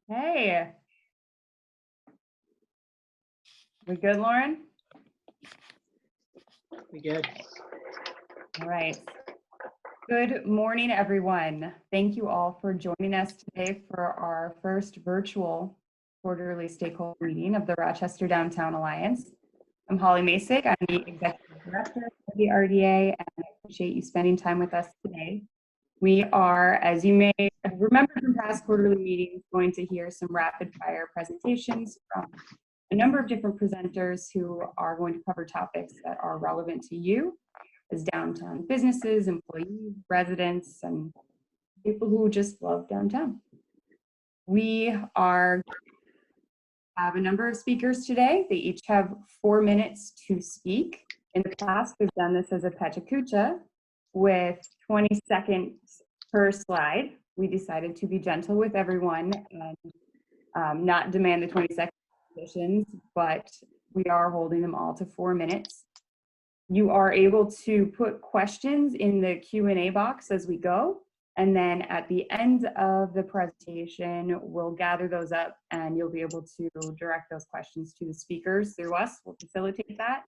Hey, we good, Lauren? We good. All right. Good morning, everyone. Thank you all for joining us today for our first virtual quarterly stakeholder meeting of the Rochester Downtown Alliance. I'm Holly Masick. I'm the Executive Director of the RDA, and I appreciate you spending time with us today. We are, as you may remember from past quarterly meetings, going to hear some rapid fire presentations from a number of different presenters who are going to cover topics that are relevant to you as downtown businesses, employees, residents, and people who just love downtown. We have a number of speakers today. They each have 4 minutes to speak. In the past, we've done this as a PechaKucha with 20 seconds per slide. We decided to be gentle with everyone and not demand the 20-second positions, but we are holding them all to 4 minutes. You are able to put questions in the Q&A box as we go, and then at the end of the presentation, we'll gather those up and you'll be able to direct those questions to the speakers through us. We'll facilitate that.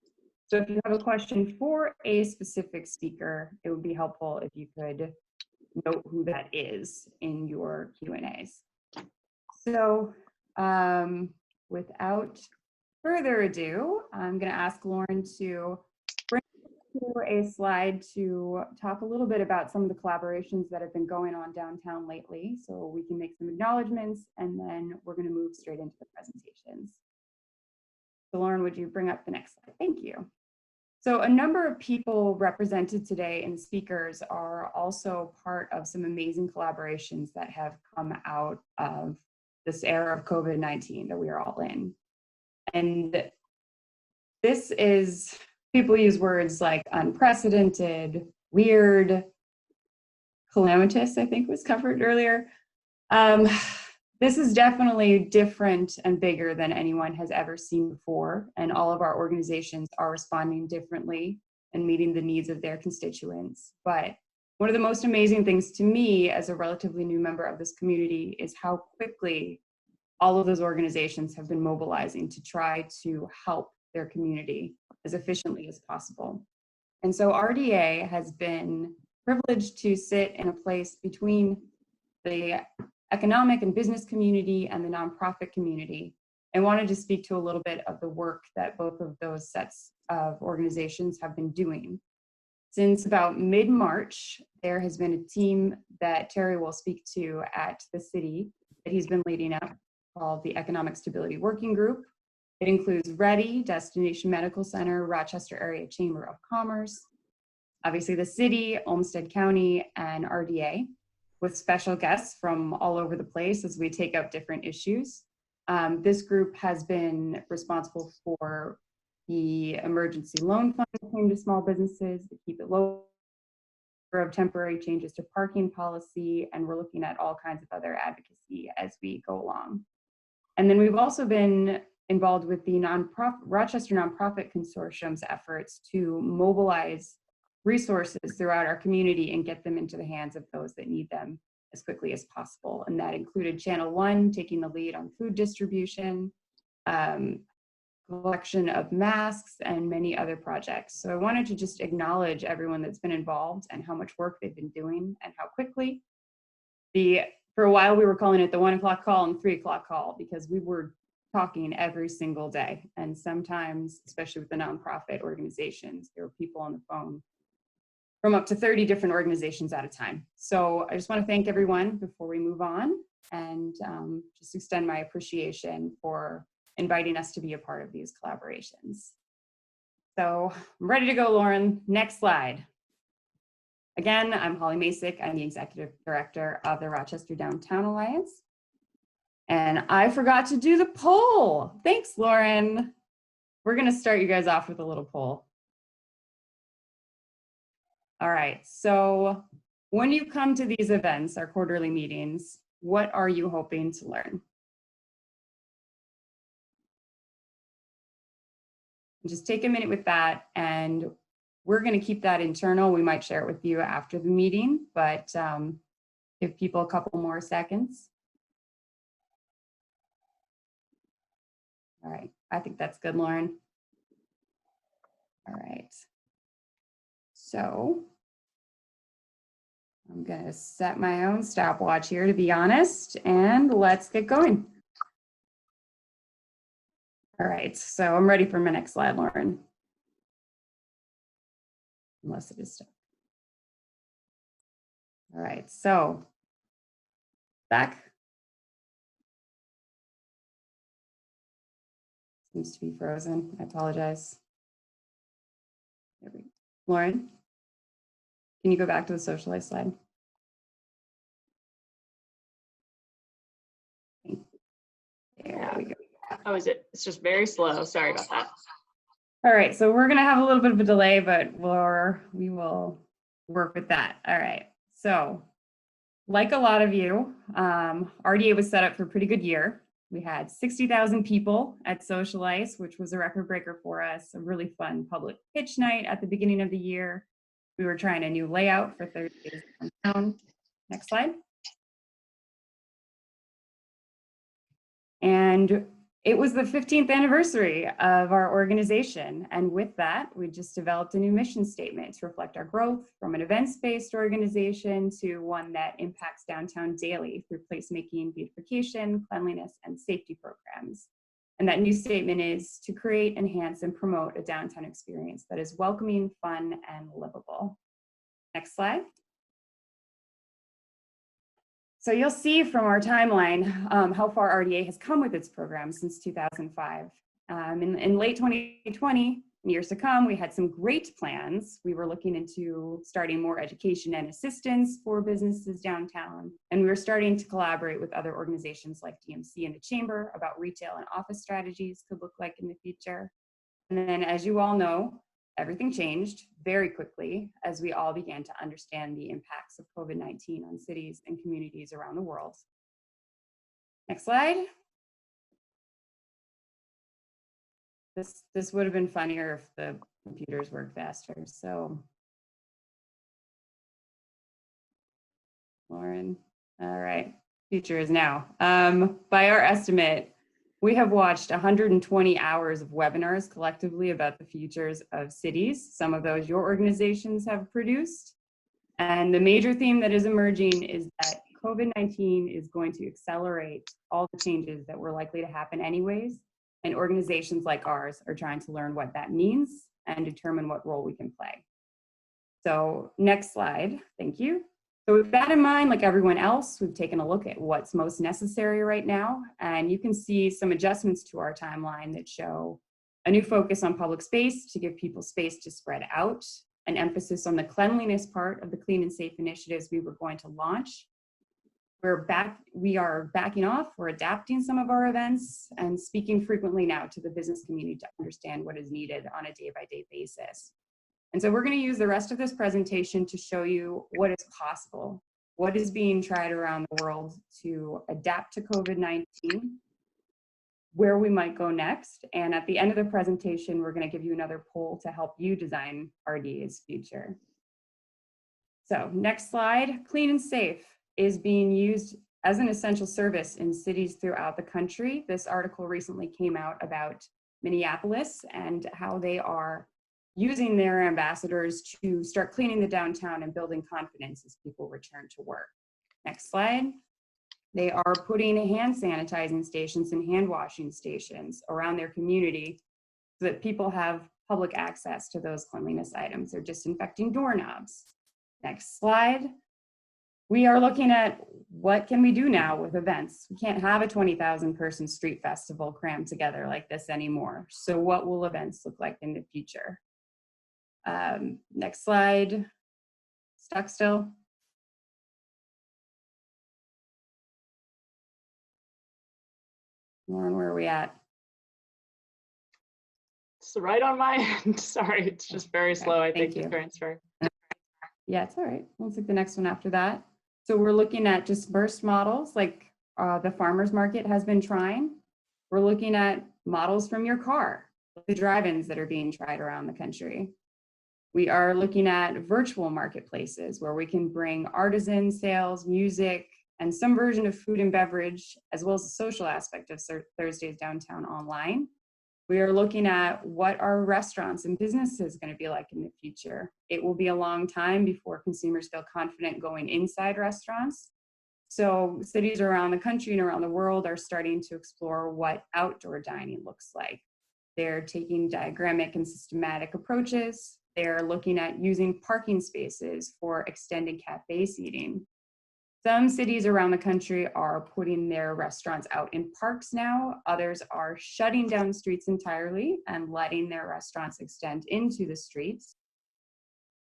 So if you have a question for a specific speaker, it would be helpful if you could note who that is in your Q&As. So without further ado, I'm going to ask Lauren to bring to a slide to talk a little bit about some of the collaborations that have been going on downtown lately, so we can make some acknowledgements, and then we're going to move straight into the presentations. So Lauren, would you bring up the next slide? Thank you. So a number of people represented today and speakers are also part of some amazing collaborations that have come out of this era of COVID-19 that we are all in. And this is, people use words like unprecedented, weird, calamitous, I think was covered earlier. This is definitely different and bigger than anyone has ever seen before, and all of our organizations are responding differently and meeting the needs of their constituents. But one of the most amazing things to me as a relatively new member of this community is how quickly all of those organizations have been mobilizing to try to help their community as efficiently as possible. And so RDA has been privileged to sit in a place between the economic and business community and the nonprofit community, and wanted to speak to a little bit of the work that both of those sets of organizations have been doing. Since about mid-March, there has been a team that Terry will speak to at the city that he's been leading up called the Economic Stability Working Group. It includes READY, Destination Medical Center, Rochester Area Chamber of Commerce, obviously the city, Olmsted County, and RDA, with special guests from all over the place as we take up different issues. This group has been responsible for the emergency loan fund that came to small businesses, the Keep It Low of temporary changes to parking policy, and we're looking at all kinds of other advocacy as we go along. And then we've also been involved with the Rochester Nonprofit Consortium's efforts to mobilize resources throughout our community and get them into the hands of those that need them as quickly as possible. And that included Channel One taking the lead on food distribution, collection of masks, and many other projects. So I wanted to just acknowledge everyone that's been involved and how much work they've been doing and how quickly. For a while we were calling it the 1 o'clock call and 3 o'clock call because we were talking every single day. And sometimes, especially with the nonprofit organizations, there were people on the phone from up to 30 different organizations at a time. So I just want to thank everyone before we move on, and just extend my appreciation for inviting us to be a part of these collaborations. So I'm ready to go, Lauren. Next slide. Again, I'm Holly Masick. I'm the Executive Director of the Rochester Downtown Alliance. And I forgot to do the poll. Thanks, Lauren. We're going to start you guys off with a little poll. All right, so when you come to these events, our quarterly meetings, what are you hoping to learn? Just take a minute with that, and we're going to keep that internal. We might share it with you after the meeting, but give people a couple more seconds. All right, I think that's good, Lauren. All right. So I'm gonna set my own stopwatch here, to be honest, and let's get going. All right, so I'm ready for my next slide, Lauren. Unless it is stuck. All right, so back. Seems to be frozen. I apologize. There we go. Lauren, can you go back to the socialize slide? There we go. Oh, is it? It's just very slow. Sorry about that. All right, so we're gonna have a little bit of a delay, but we will work with that. All right, so like a lot of you, RDA was set up for a pretty good year. We had 60,000 people at Socialize, which was a record breaker for us, a really fun public pitch night at the beginning of the year. We were trying a new layout for Thursdays downtown. Next slide. And it was the 15th anniversary of our organization. And with that, we just developed a new mission statement to reflect our growth from an events-based organization to one that impacts downtown daily through placemaking, beautification, cleanliness, and safety programs. And that new statement is to create, enhance, and promote a downtown experience that is welcoming, fun, and livable. Next slide. So you'll see from our timeline how far RDA has come with its program since 2005. In late 2020, in years to come, we had some great plans. We were looking into starting more education and assistance for businesses downtown. And we were starting to collaborate with other organizations like DMC and the Chamber about retail and office strategies could look like in the future. And then, as you all know, everything changed very quickly as we all began to understand the impacts of COVID-19 on cities and communities around the world. Next slide. This would have been funnier if the computers worked faster. So, Lauren, all right, future is now. By our estimate, we have watched 120 hours of webinars collectively about the futures of cities. Some of those your organizations have produced. And the major theme that is emerging is that COVID-19 is going to accelerate all the changes that were likely to happen anyways. And organizations like ours are trying to learn what that means and determine what role we can play. So next slide, thank you. So with that in mind, like everyone else, we've taken a look at what's most necessary right now. And you can see some adjustments to our timeline that show a new focus on public space to give people space to spread out, an emphasis on the cleanliness part of the Clean and Safe initiatives we were going to launch. We are backing off, we're adapting some of our events and speaking frequently now to the business community to understand what is needed on a day-by-day basis. And so we're going to use the rest of this presentation to show you what is possible, what is being tried around the world to adapt to COVID-19, where we might go next. And at the end of the presentation, we're going to give you another poll to help you design RDA's future. So next slide, Clean and Safe is being used as an essential service in cities throughout the country. This article recently came out about Minneapolis and how they are using their ambassadors to start cleaning the downtown and building confidence as people return to work. Next slide. They are putting hand sanitizing stations and hand washing stations around their community so that people have public access to those cleanliness items. They're disinfecting doorknobs. Next slide. We are looking at what can we do now with events. We can't have a 20,000 person street festival crammed together like this anymore. So what will events look like in the future? Next slide. Stuck still? Lauren, where are we at? It's right on my end. Sorry, it's just very slow, I think, to transfer. Yeah, it's all right. We'll take the next one after that. So we're looking at dispersed models like the farmer's market has been trying. We're looking at models from your car, the drive-ins that are being tried around the country. We are looking at virtual marketplaces where we can bring artisan sales, music, and some version of food and beverage, as well as the social aspect of Thursdays Downtown online. We are looking at what our restaurants and businesses going to be like in the future. It will be a long time before consumers feel confident going inside restaurants. So cities around the country and around the world are starting to explore what outdoor dining looks like. They're taking diagrammatic and systematic approaches. They're looking at using parking spaces for extended cafe seating. Some cities around the country are putting their restaurants out in parks now. Others are shutting down streets entirely and letting their restaurants extend into the streets.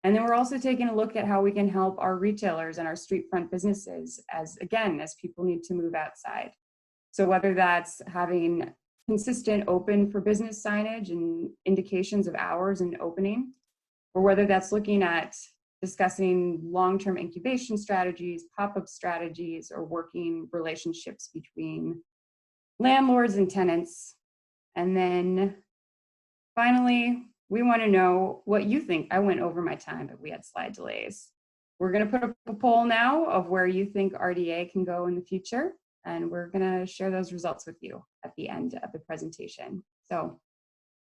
And then we're also taking a look at how we can help our retailers and our street front businesses as people need to move outside. So whether that's having consistent open for business signage and indications of hours and opening, or whether that's looking at discussing long-term incubation strategies, pop-up strategies, or working relationships between landlords and tenants. And then finally, we want to know what you think. I went over my time, but we had slide delays. We're going to put up a poll now of where you think RDA can go in the future, and we're going to share those results with you at the end of the presentation. So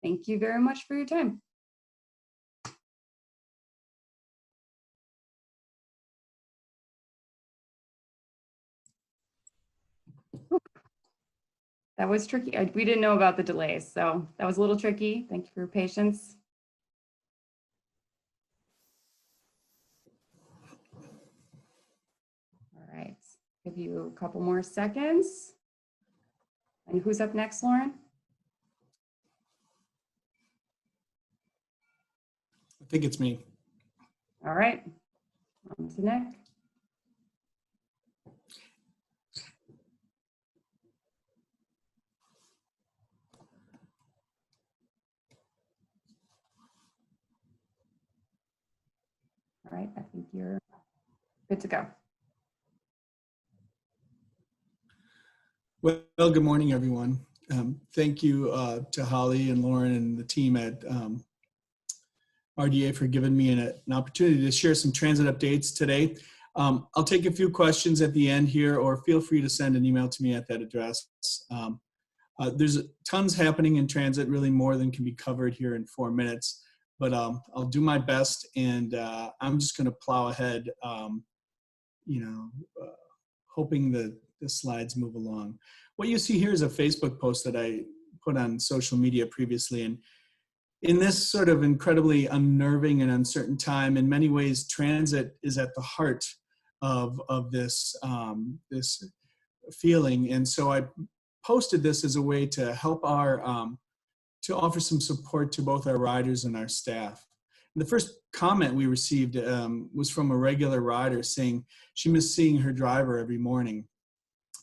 thank you very much for your time. That was tricky. We didn't know about the delays, so that was a little tricky. Thank you for your patience. All right, give you a couple more seconds. And who's up next, Lauren? I think it's me. All right, on to Nick. All right, I think you're good to go. Well, good morning, everyone. Thank you to Holly and Lauren and the team at RDA for giving me an opportunity to share some transit updates today. I'll take a few questions at the end here, or feel free to send an email to me at that address. There's tons happening in transit, really more than can be covered here in 4 minutes. But I'll do my best, and I'm just going to plow ahead, hoping that the slides move along. What you see here is a Facebook post that I put on social media previously. And in this sort of incredibly unnerving and uncertain time, in many ways, transit is at the heart of this, this feeling. And so I posted this as a way to help to offer some support to both our riders and our staff. And the first comment we received was from a regular rider saying she missed seeing her driver every morning.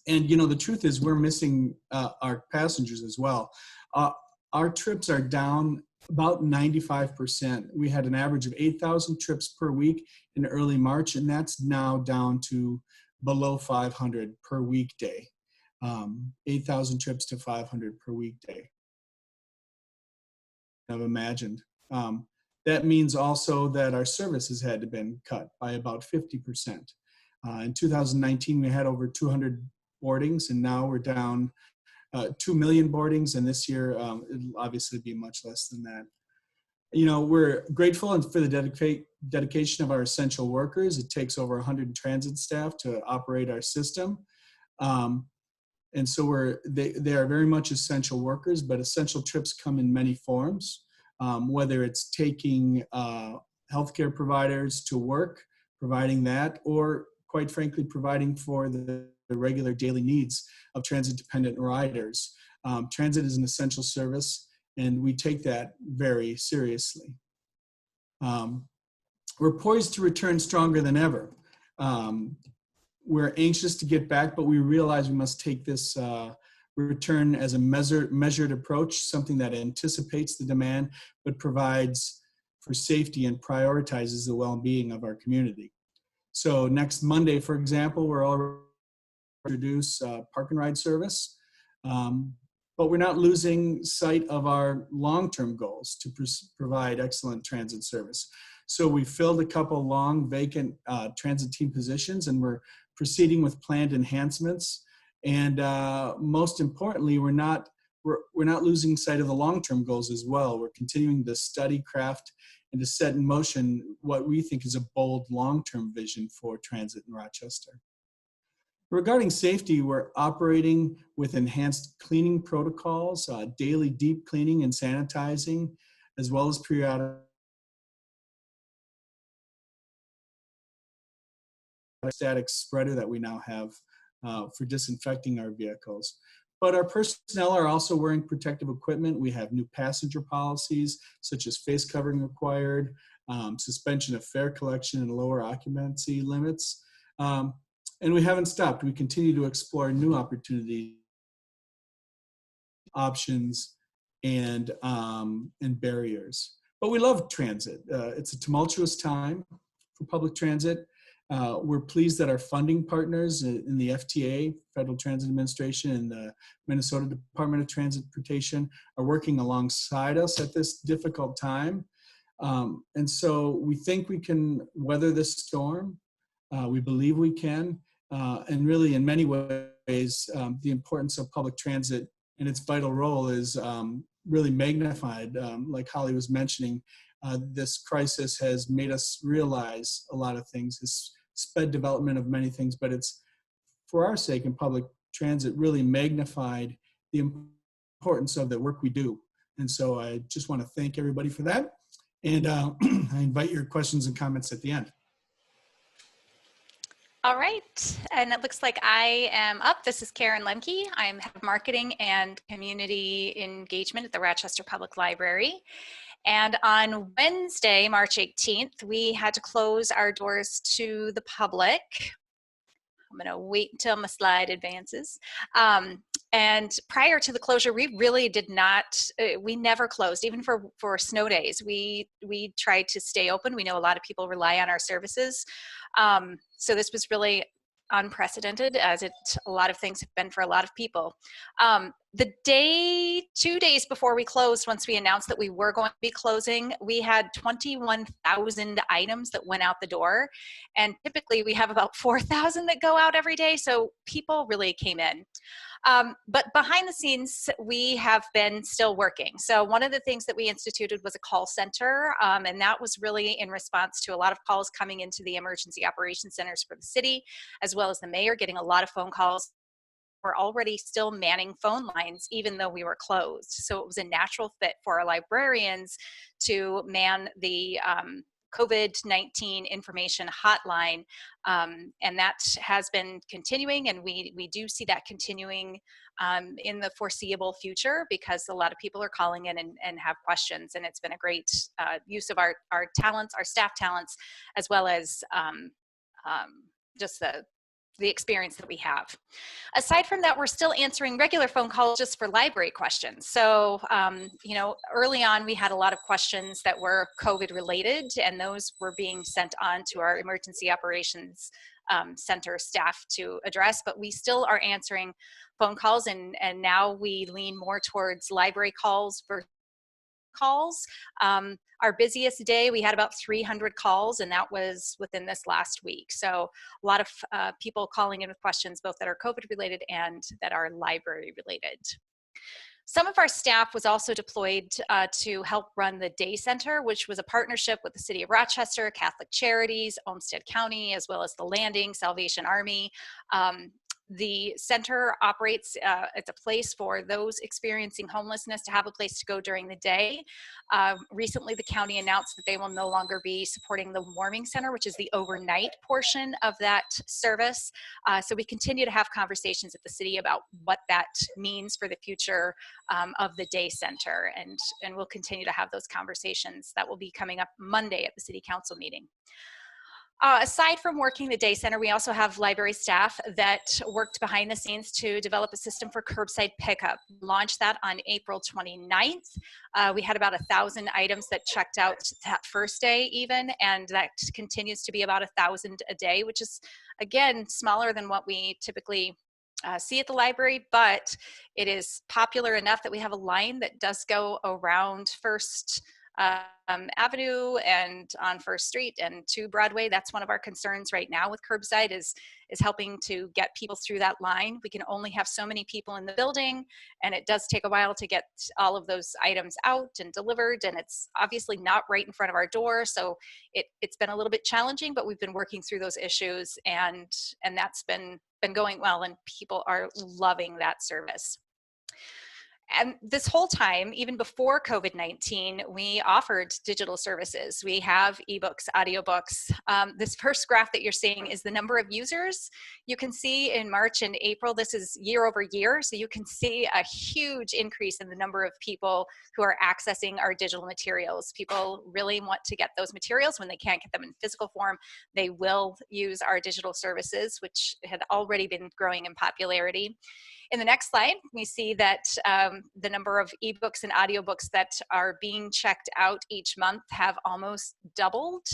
And the truth is we're missing our passengers as well. Our trips are down about 95%. We had an average of 8,000 trips per week in early March, and that's now down to below 500 per weekday. 8,000 trips to 500 per weekday. I've imagined. That means also that our services had been cut by about 50%. In 2019, we had over 200 boardings, and now we're down 2 million boardings, and this year it'll obviously be much less than that. We're grateful for the dedication of our essential workers. It takes over 100 transit staff to operate our system. And so they are very much essential workers, but essential trips come in many forms, whether it's taking healthcare providers to work, providing that, or quite frankly, providing for the regular daily needs of transit-dependent riders. Transit is an essential service, and we take that very seriously. We're poised to return stronger than ever. We're anxious to get back, but we realize we must take this return as a measured approach, something that anticipates the demand, but provides for safety and prioritizes the well-being of our community. So next Monday, for example, we're already introduce park and ride service, but we're not losing sight of our long-term goals to provide excellent transit service. So we filled a couple long vacant transit team positions, and we're proceeding with planned enhancements. And most importantly, we're not losing sight of the long-term goals as well. We're continuing to study, craft, and to set in motion what we think is a bold long-term vision for transit in Rochester. Regarding safety, we're operating with enhanced cleaning protocols, daily deep cleaning and sanitizing, as well as periodic static spreader that we now have for disinfecting our vehicles. But our personnel are also wearing protective equipment. We have new passenger policies, such as face covering required, suspension of fare collection and lower occupancy limits. And we haven't stopped. We continue to explore new opportunities, options, and barriers. But we love transit. It's a tumultuous time for public transit. We're pleased that our funding partners in the FTA, Federal Transit Administration, and the Minnesota Department of Transportation are working alongside us at this difficult time. And so we think we can weather this storm. We believe we can. And really, in many ways, the importance of public transit and its vital role is really magnified. Like Holly was mentioning, this crisis has made us realize a lot of things. It's sped development of many things, but it's for our sake in public transit really magnified the importance of the work we do. And so I just want to thank everybody for that. And I invite your questions and comments at the end. All right, and it looks like I am up. This is Karen Lemke. I'm head of marketing and community engagement at the Rochester Public Library. And on Wednesday, March 18th, we had to close our doors to the public. I'm going to wait until my slide advances. And prior to the closure, we really did not, we never closed, even for snow days. We tried to stay open. We know a lot of people rely on our services. So this was really unprecedented, as a lot of things have been for a lot of people. The 2 days before we closed, once we announced that we were going to be closing, we had 21,000 items that went out the door. And typically we have about 4,000 that go out every day. So people really came in. But behind the scenes, we have been still working. So one of the things that we instituted was a call center, and that was really in response to a lot of calls coming into the emergency operations centers for the city, as well as the mayor getting a lot of phone calls. We're already still manning phone lines, even though we were closed. So it was a natural fit for our librarians to man the COVID-19 information hotline, and that has been continuing, and we do see that continuing in the foreseeable future, because a lot of people are calling in and have questions, and it's been a great use of our talents, our staff talents, as well as just the experience that we have. Aside from that, we're still answering regular phone calls just for library questions. So, you know, early on, we had a lot of questions that were COVID related, and those were being sent on to our emergency operations center staff to address, but we still are answering phone calls, and now we lean more towards library calls versus calls. Our busiest day, we had about 300 calls, and that was within this last week. So a lot of people calling in with questions, both that are COVID related and that are library related. Some of our staff was also deployed to help run the day center, which was a partnership with the City of Rochester, Catholic Charities, Olmsted County, as well as the Landing, Salvation Army. The center operates, it's a place for those experiencing homelessness to have a place to go during the day. Recently, the county announced that they will no longer be supporting the warming center, which is the overnight portion of that service. So we continue to have conversations at the city about what that means for the future of the day center. And we'll continue to have those conversations. That will be coming up Monday at the city council meeting. Aside from working the day center, we also have library staff that worked behind the scenes to develop a system for curbside pickup. We launched that on April 29th. We had about 1,000 items that checked out that first day even, and that continues to be about 1,000 a day, which is, again, smaller than what we typically see at the library, but it is popular enough that we have a line that does go around First Avenue and on First Street and to Broadway. That's one of our concerns right now with curbside is helping to get people through that line. We can only have so many people in the building, and it does take a while to get all of those items out and delivered, and it's obviously not right in front of our door, so it's been a little bit challenging, but we've been working through those issues, and that's been going well, and people are loving that service. And this whole time, even before COVID-19, we offered digital services. We have ebooks, audiobooks. This first graph that you're seeing is the number of users. You can see in March and April, this is year over year. So you can see a huge increase in the number of people who are accessing our digital materials. People really want to get those materials when they can't get them in physical form. They will use our digital services, which had already been growing in popularity. In the next slide, we see that the number of ebooks and audiobooks that are being checked out each month have almost doubled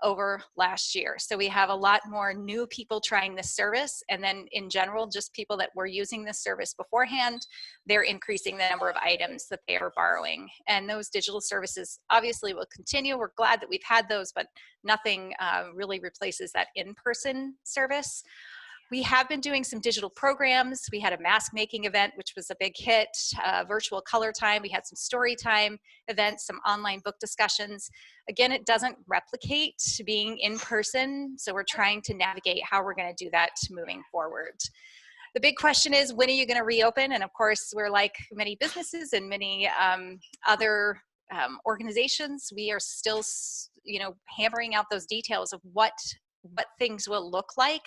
over last year. So we have a lot more new people trying this service. And then in general, just people that were using this service beforehand, they're increasing the number of items that they are borrowing. And those digital services obviously will continue. We're glad that we've had those, but nothing really replaces that in-person service. We have been doing some digital programs. We had a mask making event, which was a big hit, virtual color time. We had some story time events, some online book discussions. Again, it doesn't replicate being in person, so we're trying to navigate how we're going to do that moving forward. The big question is, when are you going to reopen? And of course, we're like many businesses and many other organizations. We are still, hammering out those details of what things will look like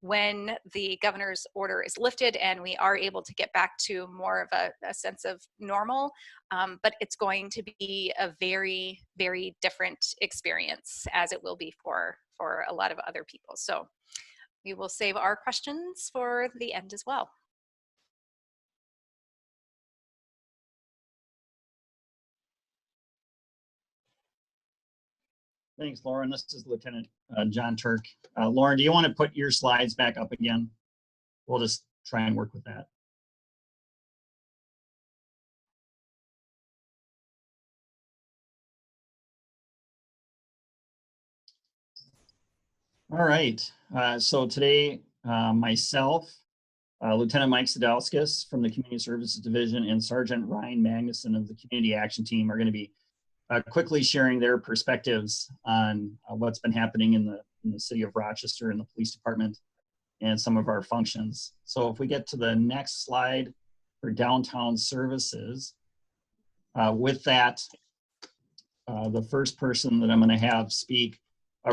when the governor's order is lifted and we are able to get back to more of a sense of normal. But it's going to be a very, very different experience, as it will be for a lot of other people. So we will save our questions for the end as well. Thanks, Lauren. This is Lieutenant John Turk. Lauren, do you want to put your slides back up again? We'll just try and work with that. All right. So today, myself, Lieutenant Mike Sadowskis from the Community Services Division and Sergeant Ryan Magnuson of the Community Action Team are going to be quickly sharing their perspectives on what's been happening in the city of Rochester and the police department and some of our functions. So if we get to the next slide for downtown services, with that, the first person that I'm going to have speak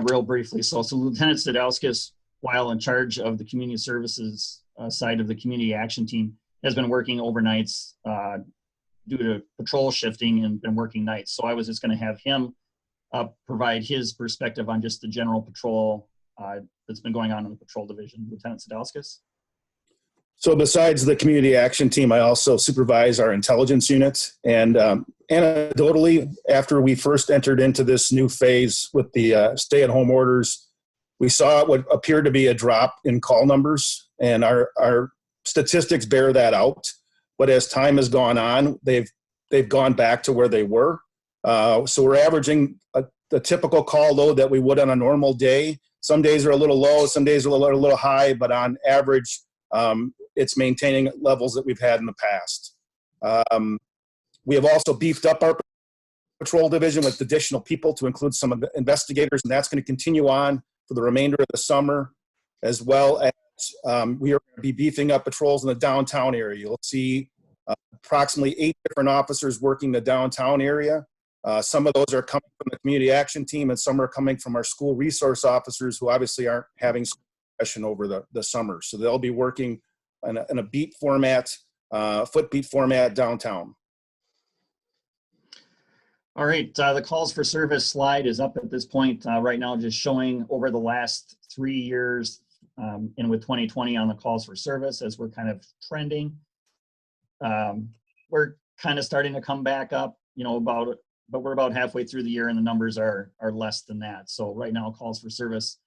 real briefly. So Lieutenant Sadowskis, while in charge of the community services side of the Community Action Team, has been working overnights due to patrol shifting and been working nights. So I was just going to have him provide his perspective on just the general patrol that's been going on in the patrol division. Lieutenant Sadowskis. So besides the Community Action Team, I also supervise our intelligence unit. And anecdotally, after we first entered into this new phase with the stay-at-home orders, we saw what appeared to be a drop in call numbers, and our statistics bear that out. But as time has gone on, they've gone back to where they were. So we're averaging the typical call load that we would on a normal day. Some days are a little low, some days are a little high, but on average, it's maintaining levels that we've had in the past. We have also beefed up our patrol division with additional people to include some of the investigators, and that's going to continue on for the remainder of the summer, as well as we are going to be beefing up patrols in the downtown area. You'll see approximately 8 different officers working the downtown area. Some of those are coming from the Community Action Team, and some are coming from our school resource officers who obviously aren't having session over the summer. So they'll be working in a beat format, foot beat format downtown. All right, the calls for service slide is up at this point right now, just showing over the last 3 years and with 2020 on the calls for service as we're kind of trending. We're kind of starting to come back up, but we're about halfway through the year and the numbers are less than that. So right now calls for service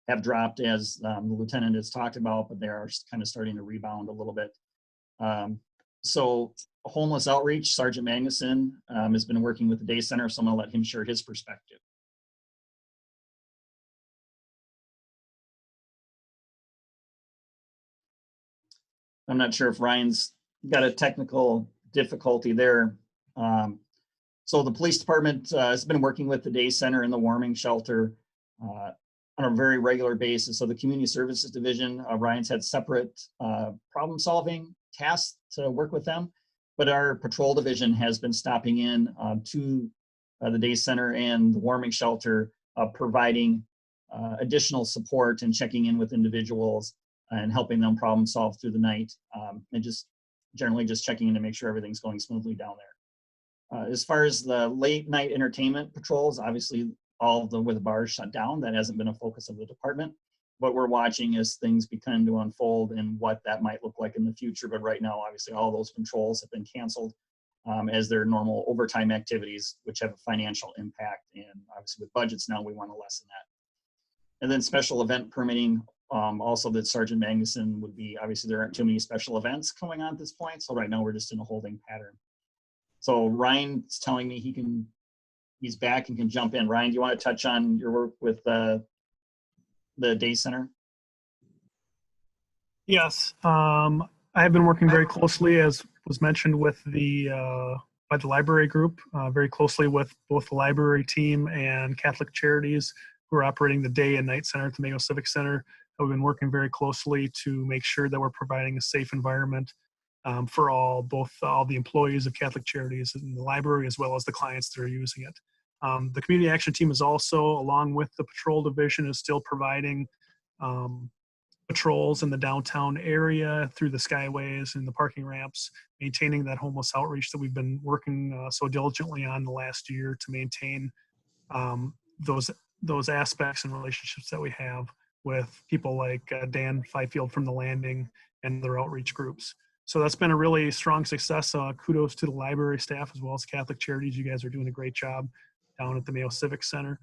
have dropped, as the lieutenant has talked about, but they are kind of starting to rebound a little bit. So homeless outreach, Sergeant Magnuson has been working with the day center, so I'm gonna let him share his perspective. I'm not sure if Ryan's got a technical difficulty there. So the police department has been working with the day center and the warming shelter on a very regular basis. So the community services division, Ryan's had separate problem solving tasks to work with them, but our patrol division has been stopping in to the day center and the warming shelter, providing additional support and checking in with individuals and helping them problem solve through the night, and just generally just checking in to make sure everything's going smoothly down there. As far as the late night entertainment patrols, obviously all of them with the bars shut down, that hasn't been a focus of the department. What we're watching as things begin to unfold and what that might look like in the future. But right now, obviously all those patrols have been canceled as their normal overtime activities, which have a financial impact. And obviously with budgets now, we want to lessen that. And then special event permitting, also that Sergeant Magnuson would be, obviously there aren't too many special events going on at this point. So right now we're just in a holding pattern. So Ryan's telling me he's back and can jump in. Ryan, do you want to touch on your work with the day center? Yes, I have been working very closely, as was mentioned, with by the library group, very closely with both the library team and Catholic Charities who are operating the day and night center at the Mayo Civic Center. We've been working very closely to make sure that we're providing a safe environment for all the employees of Catholic Charities in the library, as well as the clients that are using it. The community action team is also, along with the patrol division, is still providing patrols in the downtown area through the skyways and the parking ramps, maintaining that homeless outreach that we've been working so diligently on the last year to maintain those aspects and relationships that we have with people like Dan Fifield from The Landing and their outreach groups. So that's been a really strong success. Kudos to the library staff as well as Catholic Charities. You guys are doing a great job down at the Mayo Civic Center.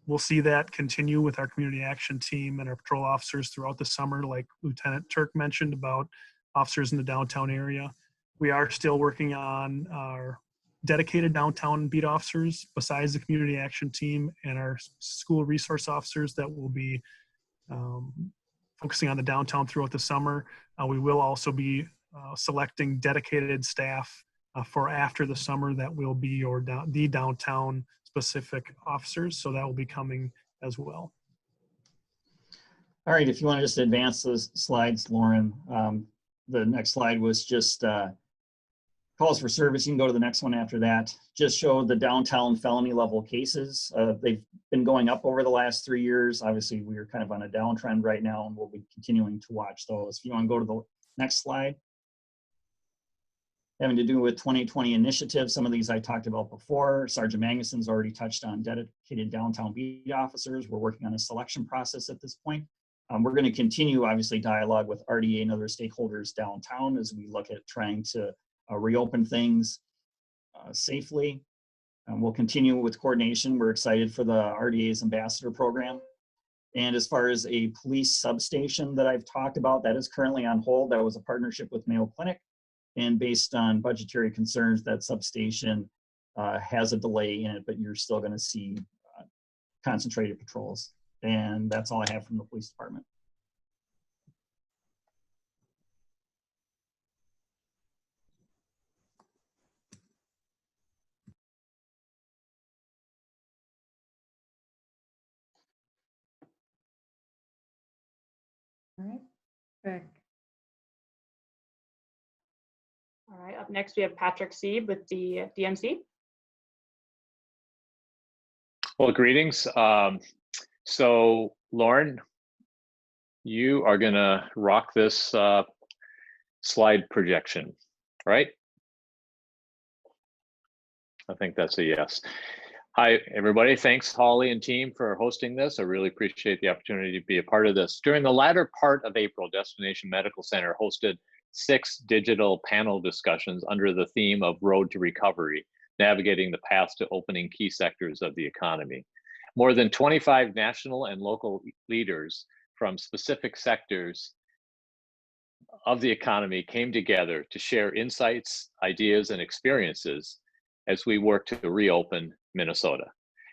We'll see that continue with our community action team and our patrol officers throughout the summer, like Lieutenant Turk mentioned about officers in the downtown area. We are still working on our dedicated downtown beat officers besides the community action team and our school resource officers that will be focusing on the downtown throughout the summer. We will also be selecting dedicated staff for after the summer that will be the downtown specific officers. So that will be coming as well. All right, if you want to just advance those slides, Lauren. The next slide was just calls for service. You can go to the next one after that. Just show the downtown felony level cases. They've been going up over the last 3 years. Obviously, we're kind of on a downtrend right now, and we'll be continuing to watch those. If you want to go to the next slide. Having to do with 2020 initiatives. Some of these I talked about before. Sergeant Magnuson's already touched on dedicated downtown beat officers. We're working on a selection process at this point. We're going to continue, obviously, dialogue with RDA and other stakeholders downtown as we look at trying to reopen things safely. We'll continue with coordination. We're excited for the RDA's ambassador program. And as far as a police substation that I've talked about, that is currently on hold. That was a partnership with Mayo Clinic. And based on budgetary concerns, that substation has a delay in it, but you're still going to see concentrated patrols. And that's all I have from the police department. All right, Vic. All right, up next we have Patrick Sieb with the DMC. Well, greetings. So Lauren, you are gonna rock this slide projection, right? I think that's a yes. Hi, everybody. Thanks, Holly and team, for hosting this. I really appreciate the opportunity to be a part of this. During the latter part of April, Destination Medical Center hosted 6 digital panel discussions under the theme of Road to Recovery, navigating the path to opening key sectors of the economy. More than 25 national and local leaders from specific sectors of the economy came together to share insights, ideas, and experiences as we work to reopen Minnesota.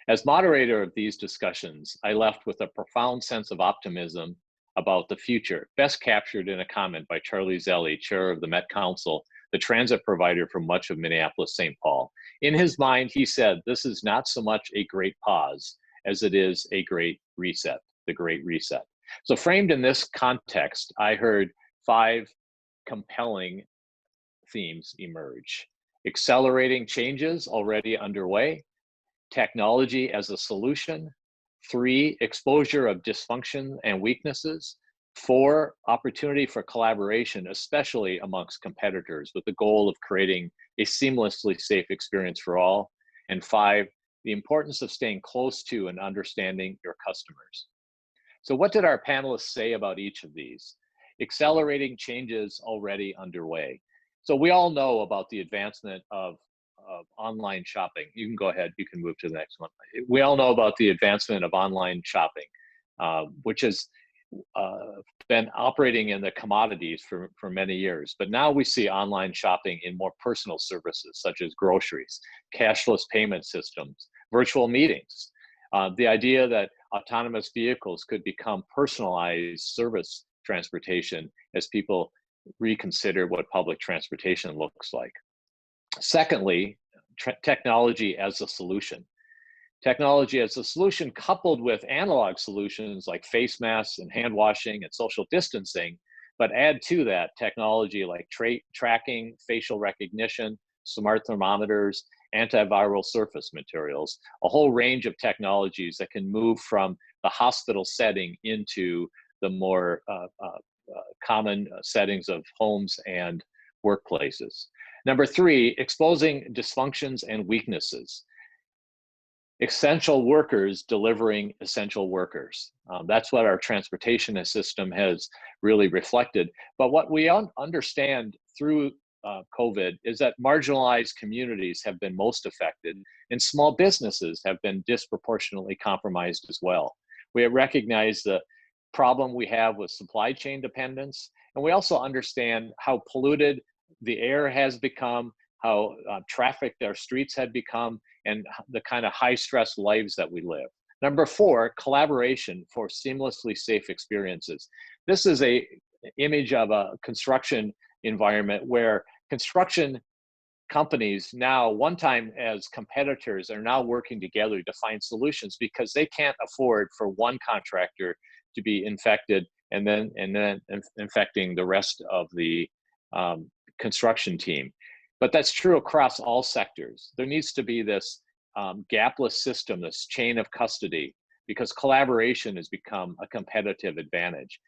As moderator of these discussions, I left with a profound sense of optimism about the future, best captured in a comment by Charlie Zelli, chair of the Met Council, the transit provider for much of Minneapolis-St. Paul. In his mind, he said, this is not so much a great pause as it is a great reset, the Great Reset. So framed in this context, I heard 5 compelling themes emerge. Accelerating changes already underway, technology as a solution, 3, exposure of dysfunction and weaknesses, 4, opportunity for collaboration, especially amongst competitors, with the goal of creating a seamlessly safe experience for all, and 5, the importance of staying close to and understanding your customers. So what did our panelists say about each of these? Accelerating changes already underway. So we all know about the advancement of online shopping. You can go ahead, you can move to the next one. We all know about the advancement of online shopping, which has been operating in the commodities for many years. But now we see online shopping in more personal services, such as groceries, cashless payment systems, virtual meetings. The idea that autonomous vehicles could become personalized service transportation as people reconsider what public transportation looks like. Secondly, technology as a solution. Technology as a solution coupled with analog solutions like face masks and hand washing and social distancing, but add to that technology like tracking, facial recognition, smart thermometers, antiviral surface materials, a whole range of technologies that can move from the hospital setting into the more common settings of homes and workplaces. Number 3, exposing dysfunctions and weaknesses. Essential workers delivering essential workers. That's what our transportation system has really reflected. But what we understand through COVID is that marginalized communities have been most affected, and small businesses have been disproportionately compromised as well. We have recognized the problem we have with supply chain dependence, and we also understand how polluted the air has become, how trafficked our streets had become, and the kind of high stress lives that we live. Number 4, collaboration for seamlessly safe experiences. This is an image of a construction environment where construction companies now, one time as competitors, are now working together to find solutions because they can't afford for one contractor to be infected and then infecting the rest of the construction team. But that's true across all sectors. There needs to be this gapless system, this chain of custody, because collaboration has become a competitive advantage.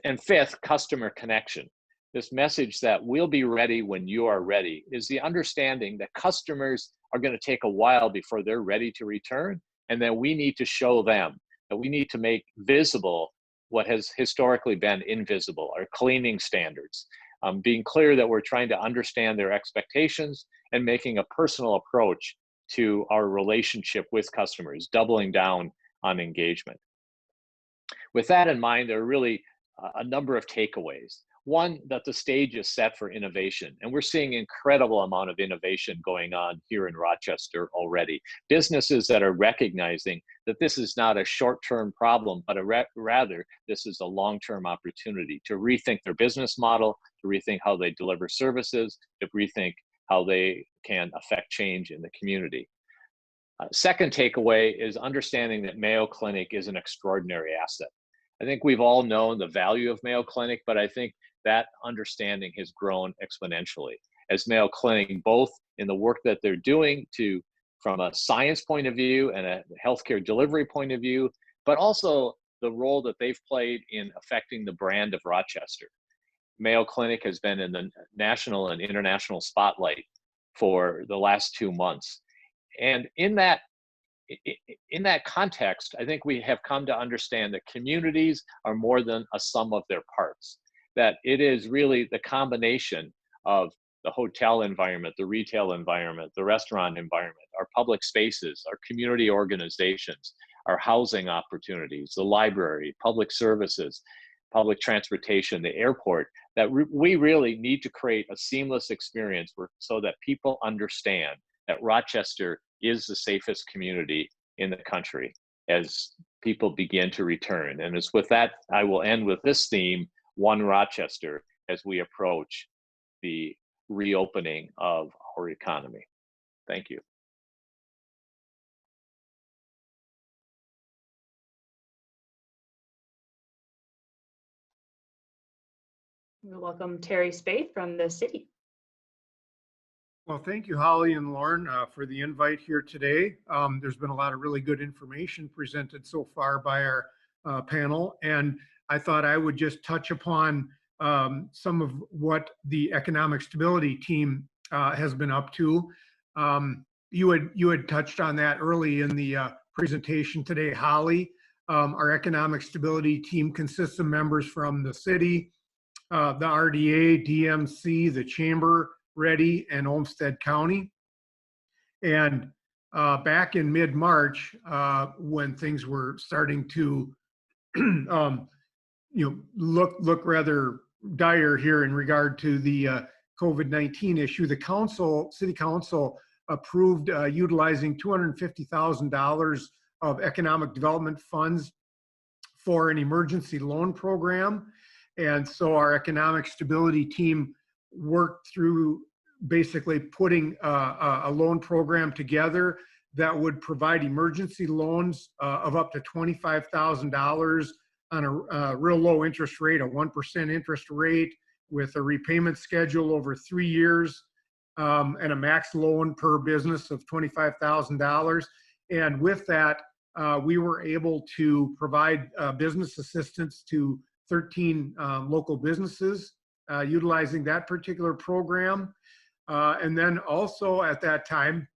And 5th, customer connection. This message that we'll be ready when you are ready is the understanding that customers are going to take a while before they're ready to return, and that we need to show them, that we need to make visible what has historically been invisible, our cleaning standards. Being clear that we're trying to understand their expectations and making a personal approach to our relationship with customers, doubling down on engagement. With that in mind, there are really a number of takeaways. One, that the stage is set for innovation, and we're seeing an incredible amount of innovation going on here in Rochester already. Businesses that are recognizing that this is not a short-term problem, but rather this is a long-term opportunity to rethink their business model, to rethink how they deliver services, to rethink how they can affect change in the community. Second takeaway is understanding that Mayo Clinic is an extraordinary asset. I think we've all known the value of Mayo Clinic, but I think that understanding has grown exponentially as Mayo Clinic, both in the work that they're doing from a science point of view and a healthcare delivery point of view, but also the role that they've played in affecting the brand of Rochester. Mayo Clinic has been in the national and international spotlight for the last 2 months. And in that context, I think we have come to understand that communities are more than a sum of their parts, that it is really the combination of the hotel environment, the retail environment, the restaurant environment, our public spaces, our community organizations, our housing opportunities, the library, public services, public transportation, the airport, that we really need to create a seamless experience so that people understand that Rochester is the safest community in the country as people begin to return. And it's with that, I will end with this theme, One Rochester, as we approach the reopening of our economy. Thank you. We welcome Terry Spade from the city. Well, thank you, Holly and Lauren, for the invite here today. There's been a lot of really good information presented so far by our panel, and I thought I would just touch upon some of what the economic stability team has been up to. You had touched on that early in the presentation today, Holly. Our economic stability team consists of members from the city, the RDA, DMC, the Chamber, Ready, and Olmsted County. And back in mid-March, when things were starting to look rather dire here in regard to the COVID-19 issue, the city council approved utilizing $250,000 of economic development funds for an emergency loan program. And so our economic stability team worked through basically putting a loan program together that would provide emergency loans of up to $25,000 on a real low interest rate, a 1% interest rate, with a repayment schedule over 3 years, and a max loan per business of $25,000. And with that, we were able to provide business assistance to 13 local businesses utilizing that particular program. And then also at that time,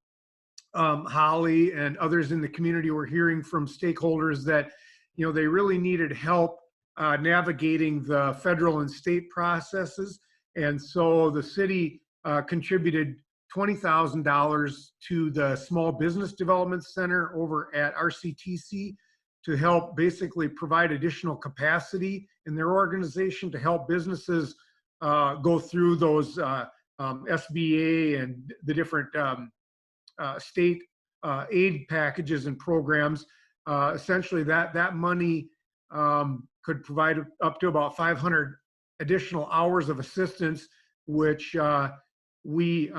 Holly and others in the community were hearing from stakeholders that, they really needed help navigating the federal and state processes. And so the city contributed $20,000 to the Small Business Development Center over at RCTC to help basically provide additional capacity in their organization to help businesses go through those SBA and the different state aid packages and programs. Essentially, that money could provide up to about 500 additional hours of assistance, which we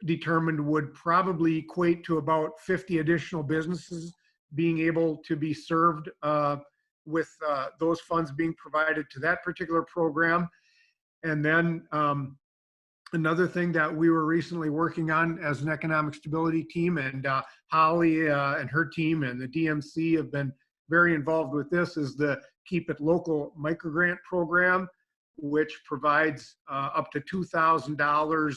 determined would probably equate to about 50 additional businesses being able to be served with those funds being provided to that particular program. And then another thing that we were recently working on as an economic stability team, and Holly and her team and the DMC have been very involved with this, is the Keep It Local microgrant program, which provides up to $2,000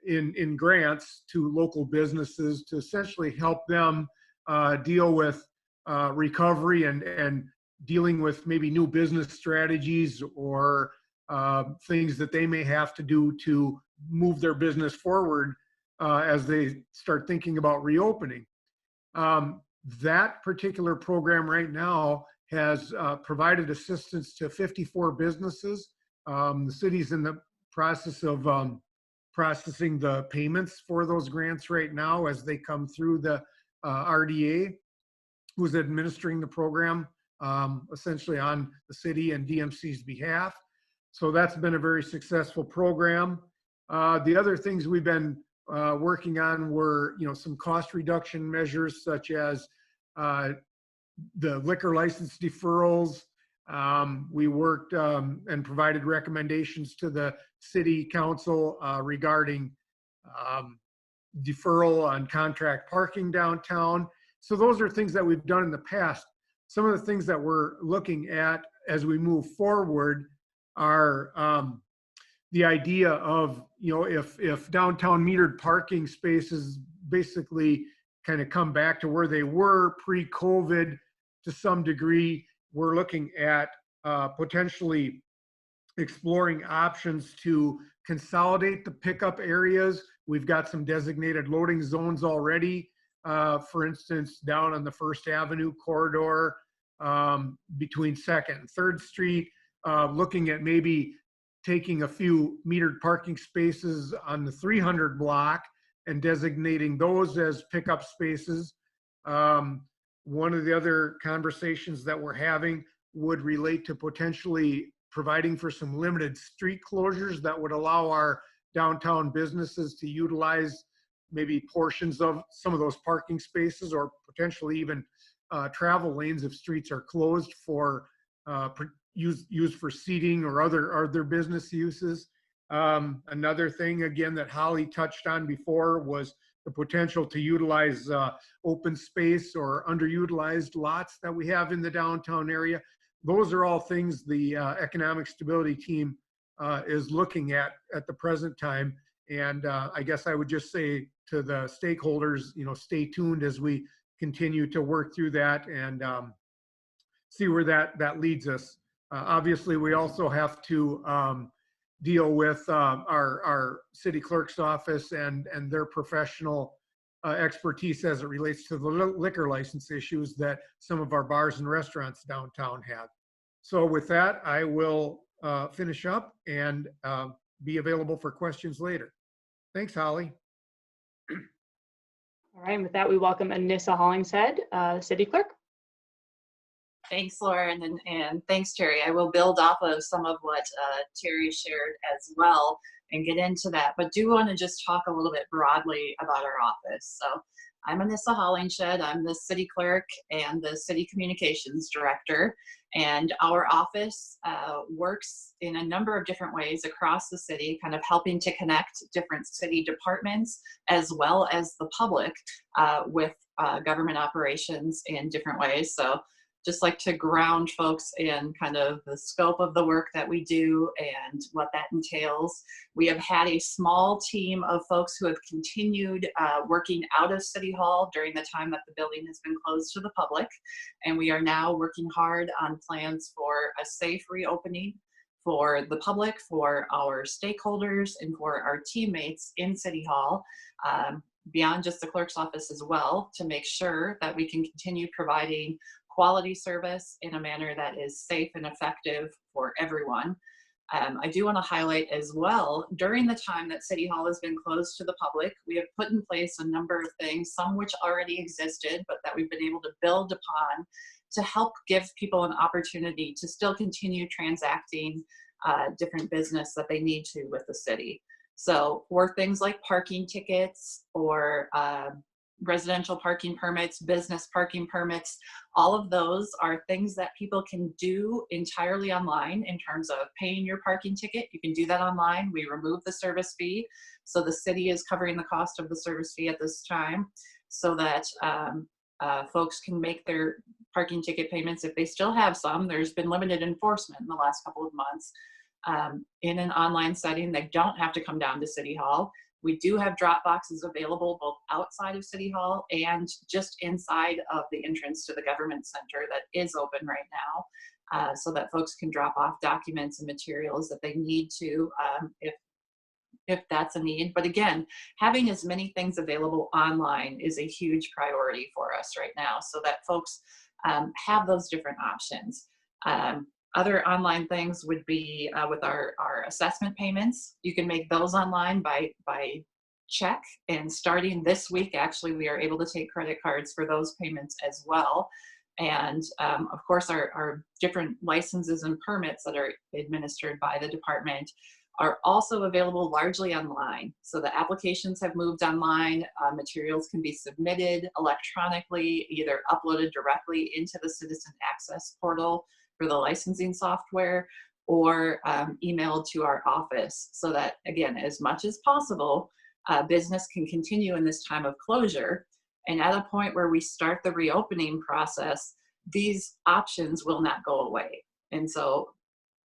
in grants to local businesses to essentially help them deal with recovery and dealing with maybe new business strategies or things that they may have to do to move their business forward as they start thinking about reopening. That particular program right now has provided assistance to 54 businesses. The city's in the process of processing the payments for those grants right now as they come through the RDA, who's administering the program essentially on the city and DMC's behalf. So that's been a very successful program. The other things we've been working on were, some cost reduction measures such as the liquor license deferrals. We worked and provided recommendations to the city council regarding deferral on contract parking downtown. So those are things that we've done in the past. Some of the things that we're looking at as we move forward are the idea of, if downtown metered parking spaces basically kind of come back to where they were pre-COVID to some degree, we're looking at potentially exploring options to consolidate the pickup areas. We've got some designated loading zones already, for instance, down on the First Avenue corridor between 2nd and 3rd Street. looking at maybe taking a few metered parking spaces on the 300 block and designating those as pickup spaces. One of the other conversations that we're having would relate to potentially providing for some limited street closures that would allow our downtown businesses to utilize maybe portions of some of those parking spaces, or potentially even travel lanes if streets are closed for used for seating or other business uses. Another thing, again, that Holly touched on before was the potential to utilize open space or underutilized lots that we have in the downtown area. Those are all things the economic stability team is looking at the present time. And I guess I would just say to the stakeholders, stay tuned as we continue to work through that and see where that leads us. Obviously, we also have to deal with our city clerk's office and their professional expertise as it relates to the liquor license issues that some of our bars and restaurants downtown have. So with that, I will finish up and be available for questions later. Thanks, Holly. All right, and with that, we welcome Anissa Hollingshead, City Clerk. Thanks, Lauren, and thanks, Terry. I will build off of some of what Terry shared as well and get into that, but do want to just talk a little bit broadly about our office. So I'm Anissa Hollingshead. I'm the City Clerk and the City Communications Director, and our office works in a number of different ways across the city, kind of helping to connect different city departments as well as the public with government operations in different ways. So just like to ground folks in kind of the scope of the work that we do and what that entails. We have had a small team of folks who have continued working out of City Hall during the time that the building has been closed to the public. And we are now working hard on plans for a safe reopening for the public, for our stakeholders, and for our teammates in City Hall, beyond just the clerk's office as well, to make sure that we can continue providing quality service in a manner that is safe and effective for everyone. I do want to highlight as well, during the time that City Hall has been closed to the public, we have put in place a number of things, some which already existed, but that we've been able to build upon to help give people an opportunity to still continue transacting different business that they need to with the city. So for things like parking tickets or residential parking permits, business parking permits, all of those are things that people can do entirely online in terms of paying your parking ticket. You can do that online. We remove the service fee. So the city is covering the cost of the service fee at this time so that folks can make their parking ticket payments if they still have some. There's been limited enforcement in the last couple of months in an online setting. They don't have to come down to City Hall. We do have drop boxes available both outside of City Hall and just inside of the entrance to the government center that is open right now, so that folks can drop off documents and materials that they need to if that's a need. But again, having as many things available online is a huge priority for us right now so that folks have those different options. Other online things would be with our assessment payments. You can make those online by check, and starting this week, actually, we are able to take credit cards for those payments as well. And of course, our different licenses and permits that are administered by the department are also available largely online. So the applications have moved online. Materials can be submitted electronically, either uploaded directly into the Citizen Access portal for the licensing software, or emailed to our office, so that, again, as much as possible, business can continue in this time of closure. And at a point where we start the reopening process, these options will not go away. And so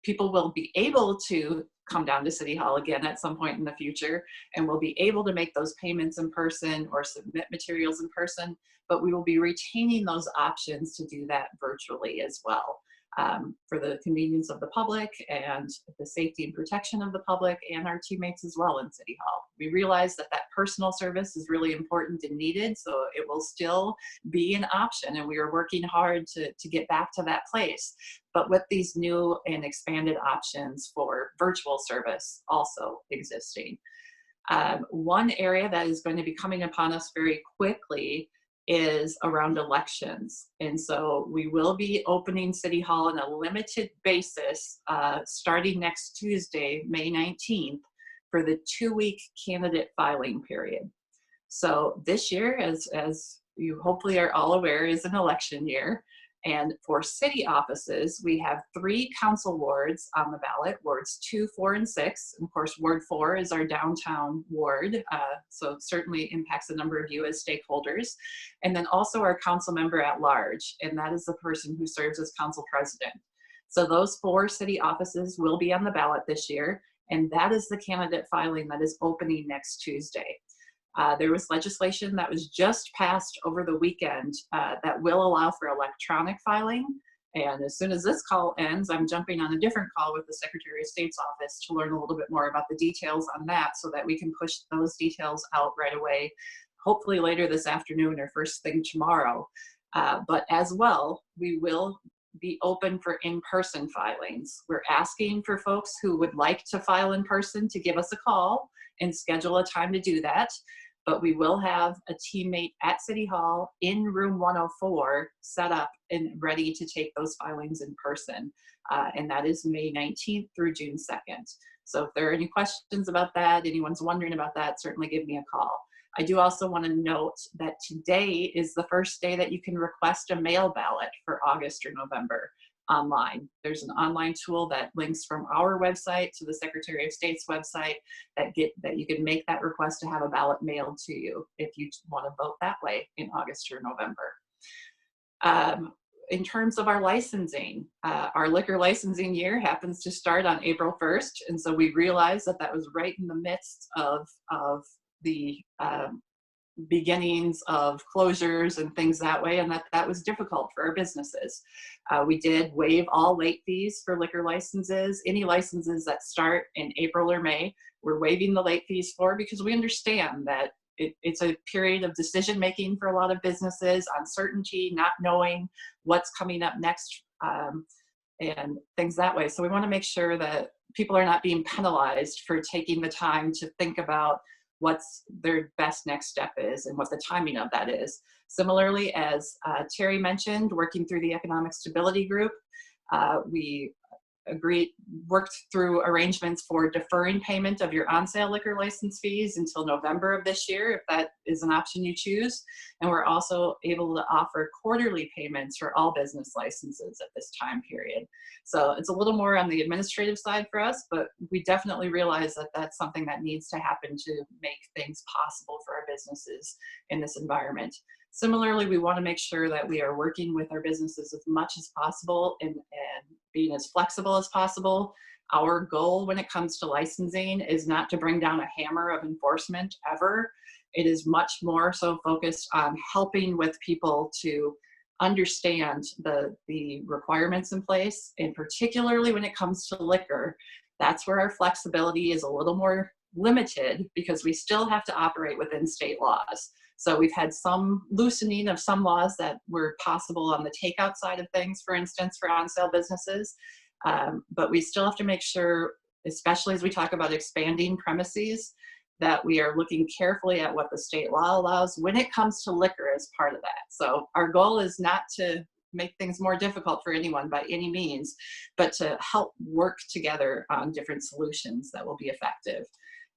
people will be able to come down to City Hall again at some point in the future, and we'll be able to make those payments in person or submit materials in person, but we will be retaining those options to do that virtually as well. for the convenience of the public and the safety and protection of the public and our teammates as well in City Hall. We realize that that personal service is really important and needed, so it will still be an option, and we are working hard to get back to that place. But with these new and expanded options for virtual service also existing. One area that is going to be coming upon us very quickly is around elections. And so we will be opening City Hall on a limited basis starting next Tuesday, May 19th, for the 2-week candidate filing period. So this year, as you hopefully are all aware, is an election year. And for city offices, we have 3 council wards on the ballot, wards 2, 4, and 6. And of course, Ward 4 is our downtown ward, so it certainly impacts a number of you as stakeholders. And then also our council member at large, and that is the person who serves as council president. So those 4 city offices will be on the ballot this year, and that is the candidate filing that is opening next Tuesday. There was legislation that was just passed over the weekend that will allow for electronic filing. And as soon as this call ends, I'm jumping on a different call with the Secretary of State's office to learn a little bit more about the details on that so that we can push those details out right away, hopefully later this afternoon or first thing tomorrow. But as well, we will be open for in-person filings. We're asking for folks who would like to file in person to give us a call and schedule a time to do that. But we will have a teammate at City Hall in room 104 set up and ready to take those filings in person. And that is May 19th through June 2nd. So if there are any questions about that, anyone's wondering about that, certainly give me a call. I do also want to note that today is the first day that you can request a mail ballot for August or November online. There's an online tool that links from our website to the Secretary of State's website that you can make that request to have a ballot mailed to you if you want to vote that way in August or November. In terms of our licensing, our liquor licensing year happens to start on April 1st. And so we realized that that was right in the midst of the beginnings of closures and things that way, and that was difficult for our businesses. We did waive all late fees for liquor licenses. Any licenses that start in April or May, we're waiving the late fees for, because we understand that it's a period of decision making for a lot of businesses, uncertainty, not knowing what's coming up next, and things that way. So we want to make sure that people are not being penalized for taking the time to think about what's their best next step is and what the timing of that is. Similarly, as Terry mentioned, working through the Economic Stability Group, we worked through arrangements for deferring payment of your on-sale liquor license fees until November of this year, if that is an option you choose. And we're also able to offer quarterly payments for all business licenses at this time period. So it's a little more on the administrative side for us, but we definitely realize that that's something that needs to happen to make things possible for our businesses in this environment. Similarly, we want to make sure that we are working with our businesses as much as possible and being as flexible as possible. Our goal when it comes to licensing is not to bring down a hammer of enforcement ever. It is much more so focused on helping with people to understand the requirements in place, and particularly when it comes to liquor, that's where our flexibility is a little more limited because we still have to operate within state laws. So we've had some loosening of some laws that were possible on the takeout side of things, for instance, for on-sale businesses. But we still have to make sure, especially as we talk about expanding premises, that we are looking carefully at what the state law allows when it comes to liquor as part of that. So our goal is not to make things more difficult for anyone by any means, but to help work together on different solutions that will be effective.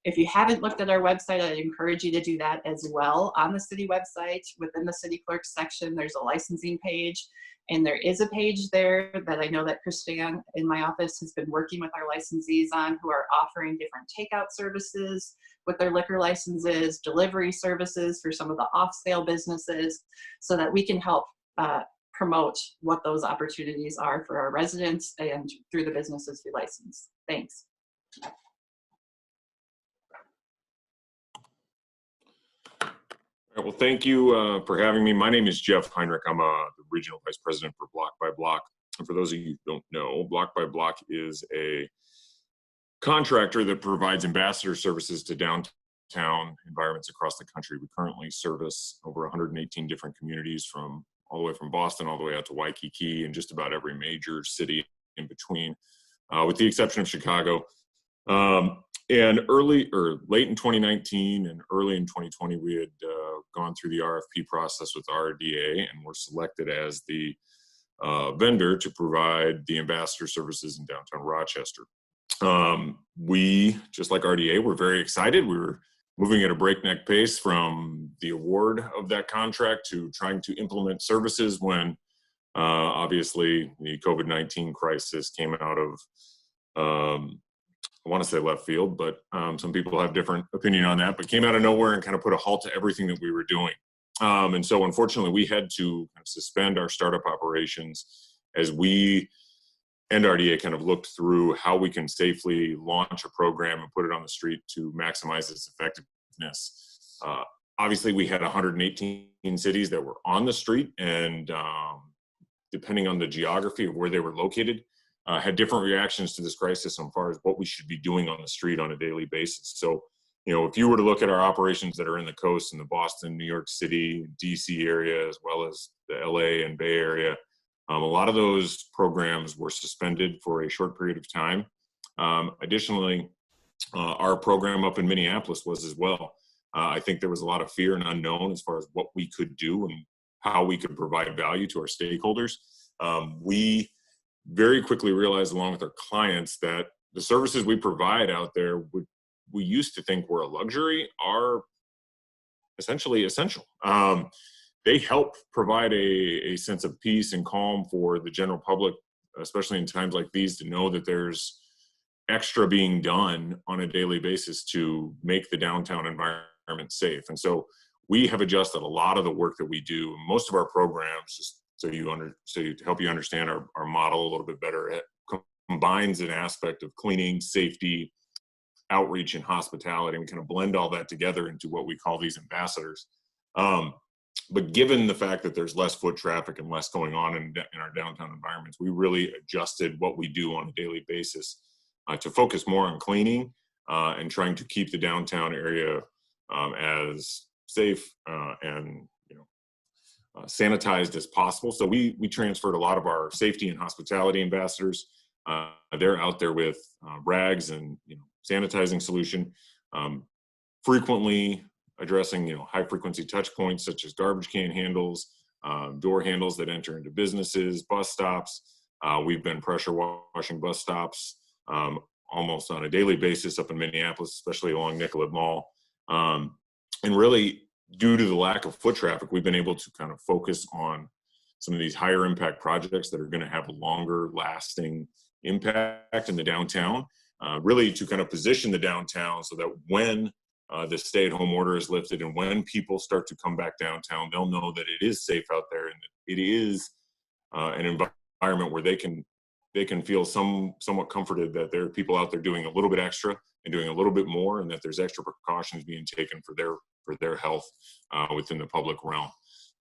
If you haven't looked at our website, I'd encourage you to do that as well. On the city website, within the city clerk's section, there's a licensing page. And there is a page there that I know that Christiane in my office has been working with our licensees on, who are offering different takeout services with their liquor licenses, delivery services for some of the off-sale businesses, so that we can help promote what those opportunities are for our residents and through the businesses we license. Thanks. Well, thank you for having me. My name is Jeff Heinrich. I'm the Regional Vice President for Block by Block. for those of you who don't know, Block by Block is a contractor that provides ambassador services to downtown environments across the country. We currently service over 118 different communities, from all the way from Boston all the way out to Waikiki and just about every major city in between, with the exception of Chicago. And late in 2019 and early in 2020, we had gone through the RFP process with RDA and were selected as the vendor to provide the ambassador services in downtown Rochester. We, just like RDA, were very excited. We were moving at a breakneck pace from the award of that contract to trying to implement services when obviously the COVID-19 crisis came out of, I want to say left field, but some people have different opinion on that, but came out of nowhere and kind of put a halt to everything that we were doing. And so unfortunately we had to kind of suspend our startup operations as we and RDA kind of looked through how we can safely launch a program and put it on the street to maximize its effectiveness. Obviously we had 118 cities that were on the street, and depending on the geography of where they were located, had different reactions to this crisis as far as what we should be doing on the street on a daily basis. So, you know, if you were to look at our operations that are in the coast, in the Boston, New York City, DC area, as well as the LA and Bay Area, a lot of those programs were suspended for a short period of time. Additionally, our program up in Minneapolis was as well. I think there was a lot of fear and unknown as far as what we could do and how we could provide value to our stakeholders. We very quickly realized, along with our clients, that the services we provide out there, we used to think were a luxury, are essentially essential. They help provide a sense of peace and calm for the general public, especially in times like these, to know that there's extra being done on a daily basis to make the downtown environment safe. And so we have adjusted a lot of the work that we do. Most of our programs, just so to help you understand our model a little bit better, it combines an aspect of cleaning, safety, outreach, and hospitality, and we kind of blend all that together into what we call these ambassadors. But given the fact that there's less foot traffic and less going on in our downtown environments, we really adjusted what we do on a daily basis to focus more on cleaning and trying to keep the downtown area as safe and sanitized as possible. So we transferred a lot of our safety and hospitality ambassadors. They're out there with rags and sanitizing solution, frequently addressing high frequency touch points such as garbage can handles, door handles that enter into businesses, bus stops. We've been pressure washing bus stops almost on a daily basis up in Minneapolis, especially along Nicollet Mall. And really, due to the lack of foot traffic, we've been able to kind of focus on some of these higher impact projects that are going to have a longer lasting impact in the downtown, really to kind of position the downtown so that when the stay-at-home order is lifted and when people start to come back downtown, they'll know that it is safe out there and that it is an environment where they can feel somewhat comforted that there are people out there doing a little bit extra and doing a little bit more, and that there's extra precautions being taken for their health within the public realm.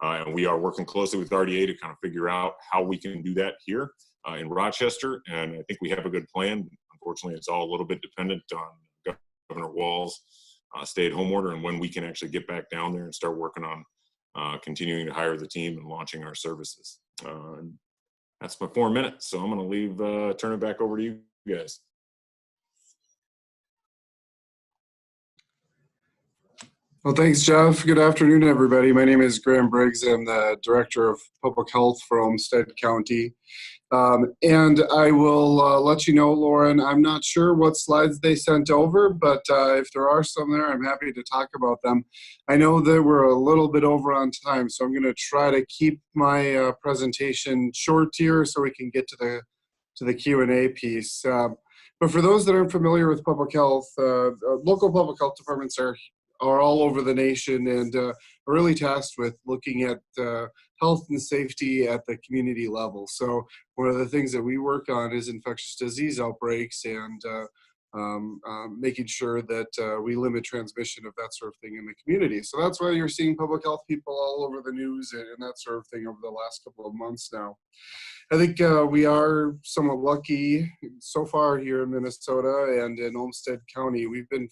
And we are working closely with RDA to kind of figure out how we can do that here in Rochester. And I think we have a good plan. Unfortunately, it's all a little bit dependent on Governor Walz's stay-at-home order and when we can actually get back down there and start working on continuing to hire the team and launching our services. That's my 4 minutes. So I'm going to turn it back over to you guys. Well, thanks, Jeff. Good afternoon, everybody. My name is Graham Briggs. I'm the Director of Public Health for Olmsted County. And I will let you know, Lauren, I'm not sure what slides they sent over, but if there are some there, I'm happy to talk about them. I know that we're a little bit over on time, so I'm going to try to keep my presentation short here so we can get to the Q&A piece. But for those that aren't familiar with public health, local public health departments are all over the nation and are really tasked with looking at health and safety at the community level. So one of the things that we work on is infectious disease outbreaks and making sure that we limit transmission of that sort of thing in the community. So that's why you're seeing public health people all over the news and that sort of thing over the last couple of months now. I think we are somewhat lucky so far here in Minnesota and in Olmsted County. We've been,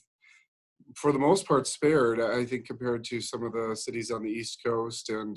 for the most part, spared, I think, compared to some of the cities on the East Coast and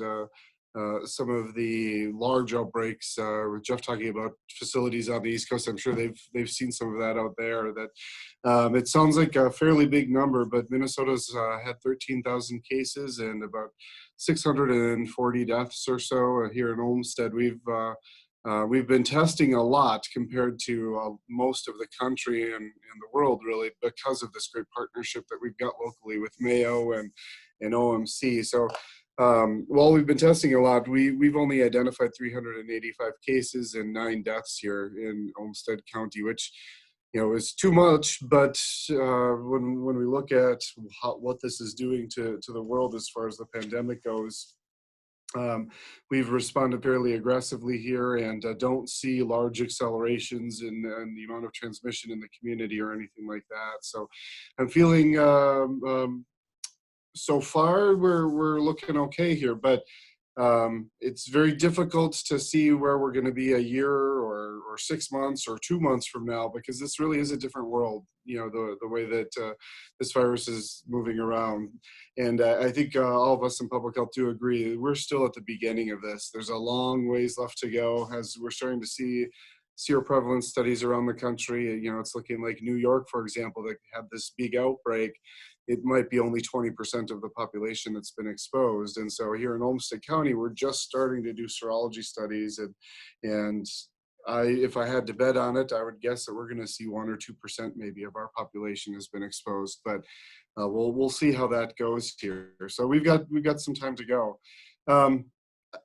some of the large outbreaks. With Jeff talking about facilities on the East Coast, I'm sure they've seen some of that out there. That it sounds like a fairly big number, but Minnesota's had 13,000 cases and about 640 deaths or so. Here in Olmsted, we've been testing a lot compared to most of the country and the world, really, because of this great partnership that we've got locally with Mayo and OMC. So while we've been testing a lot, we've only identified 385 cases and 9 deaths here in Olmsted County, which is too much. But when we look at what this is doing to the world as far as the pandemic goes, we've responded fairly aggressively here and don't see large accelerations in the amount of transmission in the community or anything like that. So I'm feeling so far we're looking okay here, but it's very difficult to see where we're going to be a year or 6 months or 2 months from now, because this really is a different world, the way that this virus is moving around. And I think all of us in public health do agree we're still at the beginning of this. There's a long ways left to go as we're starting to see seroprevalence studies around the country. It's looking like New York, for example, that had this big outbreak. It might be only 20% of the population that's been exposed. And so here in Olmsted County, we're just starting to do serology studies. And if I had to bet on it, I would guess that we're going to see 1 or 2% maybe of our population has been exposed. But we'll see how that goes here. So we've got some time to go.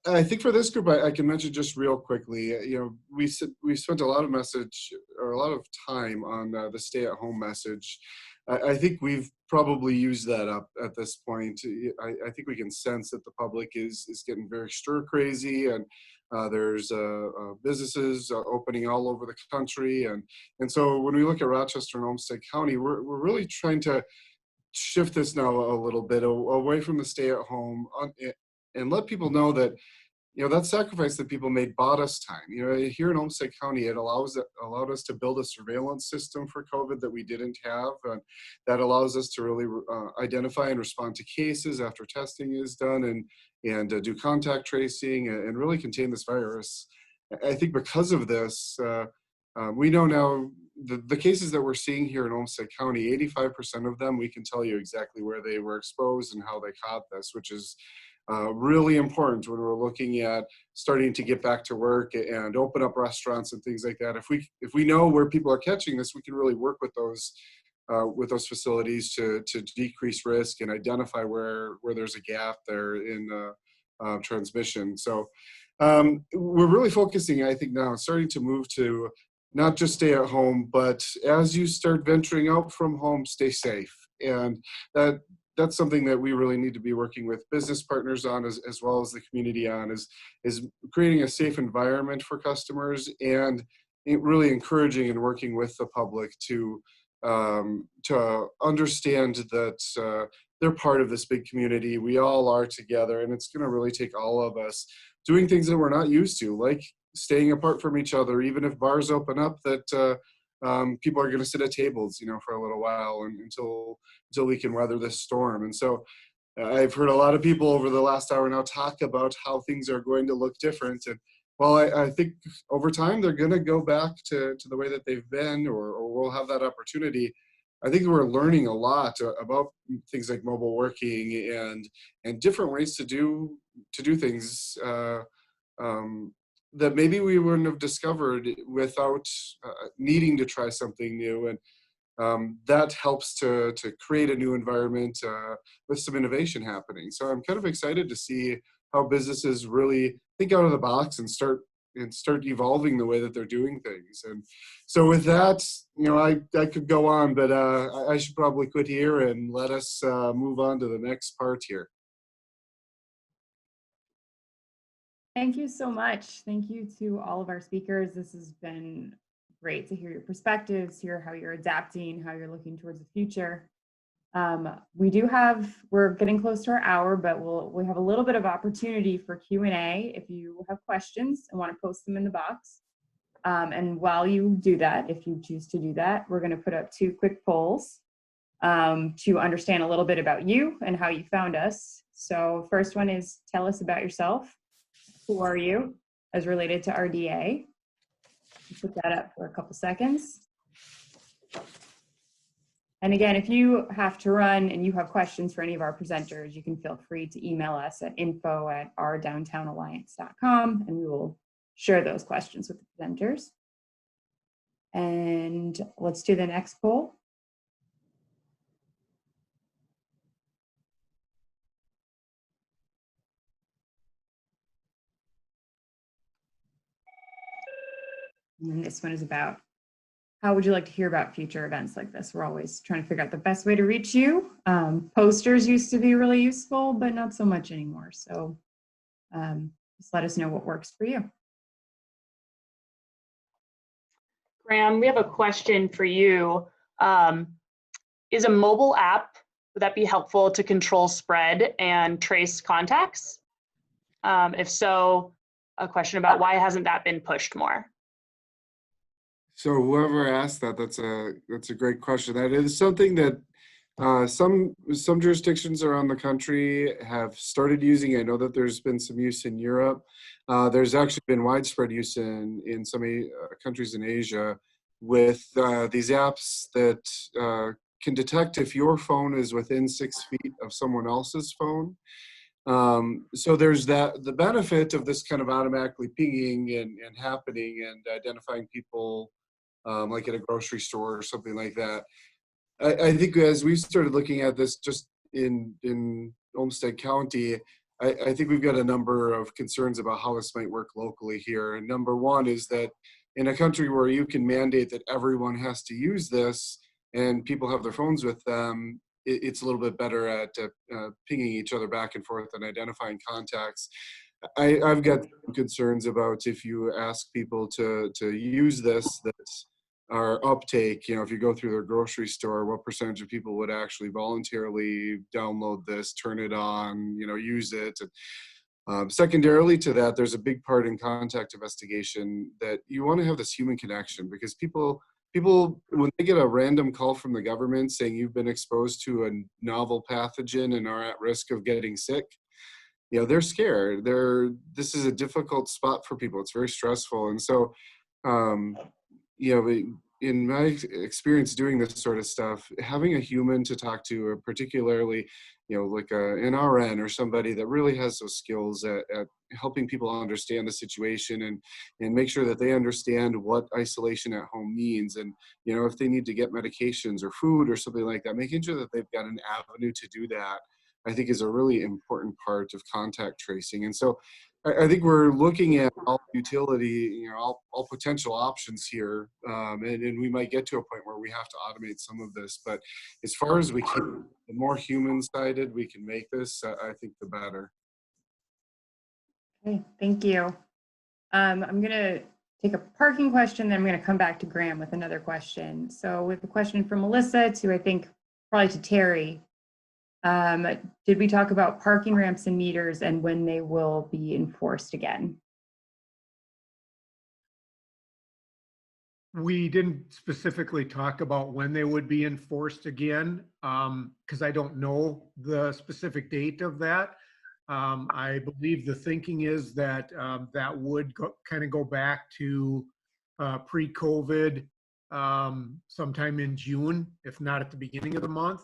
I think for this group, I can mention just real quickly, we spent a lot of time on the stay-at-home message. I think we've probably used that up at this point. I think we can sense that the public is getting very stir crazy, and there's businesses opening all over the country. And so when we look at Rochester and Olmsted County, we're really trying to shift this now a little bit away from the stay-at-home and let people know that that sacrifice that people made bought us time. Here in Olmsted County, it allowed us to build a surveillance system for COVID that we didn't have. And that allows us to really identify and respond to cases after testing is done and do contact tracing and really contain this virus. I think because of this, we know now the cases that we're seeing here in Olmsted County, 85% of them, we can tell you exactly where they were exposed and how they caught this, which is really important when we're looking at starting to get back to work and open up restaurants and things like that. If we know where people are catching this, we can really work with those facilities to decrease risk and identify where there's a gap there in transmission. So we're really focusing, I think, now starting to move to not just stay at home, but as you start venturing out from home, stay safe. And that's something that we really need to be working with business partners on as well as the community on is creating a safe environment for customers and really encouraging and working with the public to understand that they're part of this big community. We all are together, and it's going to really take all of us doing things that we're not used to, like staying apart from each other, even if bars open up, that people are going to sit at tables, for a little while until we can weather this storm. And so I've heard a lot of people over the last hour now talk about how things are going to look different. And while I think over time they're going to go back to the way that they've been, or we'll have that opportunity, I think we're learning a lot about things like mobile working and different ways to do things that maybe we wouldn't have discovered without needing to try something new. And that helps to create a new environment with some innovation happening. So I'm kind of excited to see how businesses really think out of the box and start evolving the way that they're doing things. And so with that, I could go on, but I should probably quit here and let us move on to the next part here. Thank you so much. Thank you to all of our speakers. This has been great to hear your perspectives, hear how you're adapting, how you're looking towards the future. We're getting close to our hour, but we have a little bit of opportunity for Q&A if you have questions and want to post them in the box. And while you do that, if you choose to do that, we're going to put up 2 quick polls to understand a little bit about you and how you found us. So first one is, tell us about yourself. Who are you as related to RDA? Put that up for a couple seconds. And again, if you have to run and you have questions for any of our presenters, you can feel free to email us at info@ourdowntownalliance.com, and we will share those questions with the presenters. And let's do the next poll. And this one is about, how would you like to hear about future events like this? We're always trying to figure out the best way to reach you. Posters used to be really useful, but not so much anymore. So just let us know what works for you. Graham, we have a question for you. Is a mobile app, would that be helpful to control spread and trace contacts? If so, a question about why hasn't that been pushed more? So whoever asked that, that's a great question. That is something that some jurisdictions around the country have started using. I know that there's been some use in Europe. There's actually been widespread use in some countries in Asia with these apps that can detect if your phone is within 6 feet of someone else's phone. So there's the benefit of this kind of automatically pinging and happening and identifying people like at a grocery store or something like that. I think as we started looking at this just in Olmsted County, I think we've got a number of concerns about how this might work locally here. And number one is that in a country where you can mandate that everyone has to use this and people have their phones with them, it's a little bit better at pinging each other back and forth and identifying contacts. I've got concerns about if you ask people to use this, that our uptake, if you go through their grocery store, what percentage of people would actually voluntarily download this, turn it on, use it. And, secondarily to that, there's a big part in contact investigation that you want to have this human connection, because people, when they get a random call from the government saying you've been exposed to a novel pathogen and are at risk of getting sick, they're scared. This is a difficult spot for people. It's very stressful. And so, in my experience doing this sort of stuff, having a human to talk to, particularly, like an RN or somebody that really has those skills at helping people understand the situation and make sure that they understand what isolation at home means. And, if they need to get medications or food or something like that, making sure that they've got an avenue to do that, I think is a really important part of contact tracing. And so I think we're looking at all utility, all potential options here, and we might get to a point where we have to automate some of this. But as far as we can, the more human-sided we can make this, I think the better. Okay, thank you. I'm going to take a parking question, then I'm going to come back to Graham with another question. So we have a question from Melissa to, I think, probably to Terry. Did we talk about parking ramps and meters and when they will be enforced again? We didn't specifically talk about when they would be enforced again, because I don't know the specific date of that. I believe the thinking is that that would kind of go back to pre-COVID sometime in June, if not at the beginning of the month.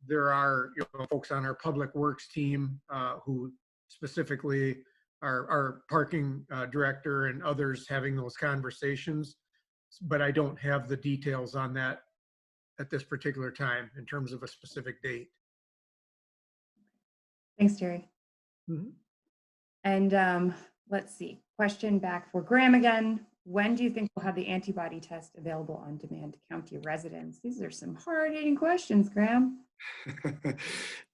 There are folks on our public works team who specifically our parking director and others having those conversations, but I don't have the details on that at this particular time in terms of a specific date. Thanks, Terry. Mm-hmm. And let's see, question back for Graham again. When do you think we'll have the antibody test available on demand to county residents? These are some hard-hitting questions, Graham.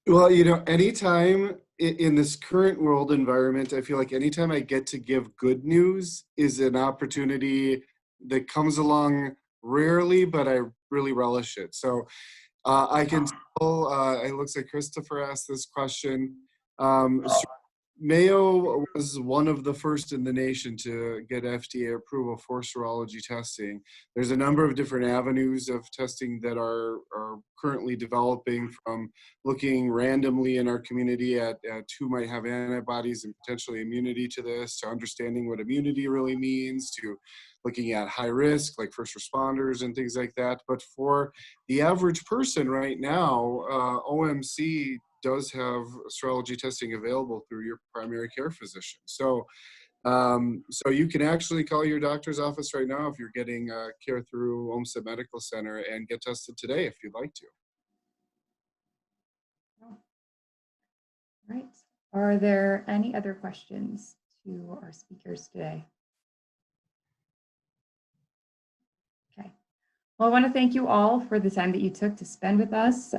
Well, anytime in this current world environment, I feel like anytime I get to give good news is an opportunity that comes along rarely, but I really relish it. So I can tell, it looks like Christopher asked this question. So Mayo was one of the first in the nation to get FDA approval for serology testing. There's a number of different avenues of testing that are currently developing, from looking randomly in our community at who might have antibodies and potentially immunity to this, to understanding what immunity really means, to looking at high risk, like first responders and things like that. But for the average person right now, OMC does have serology testing available through your primary care physician. So, so you can actually call your doctor's office right now if you're getting care through Olmsted Medical Center and get tested today if you'd like to. All right. Are there any other questions to our speakers today? Okay. Well, I want to thank you all for the time that you took to spend with us,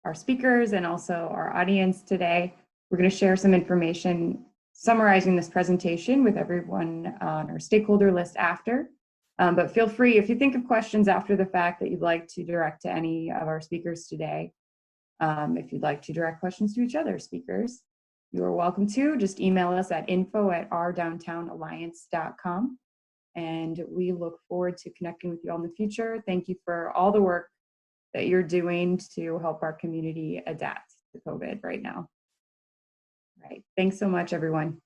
our speakers, and also our audience today. We're going to share some information summarizing this presentation with everyone on our stakeholder list after. But feel free, if you think of questions after the fact that you'd like to direct to any of our speakers today, if you'd like to direct questions to each other speakers, you are welcome to. Just email us at info@ourdowntownalliance.com. And we look forward to connecting with you all in the future. Thank you for all the work that you're doing to help our community adapt to COVID right now. All right. Thanks so much, everyone.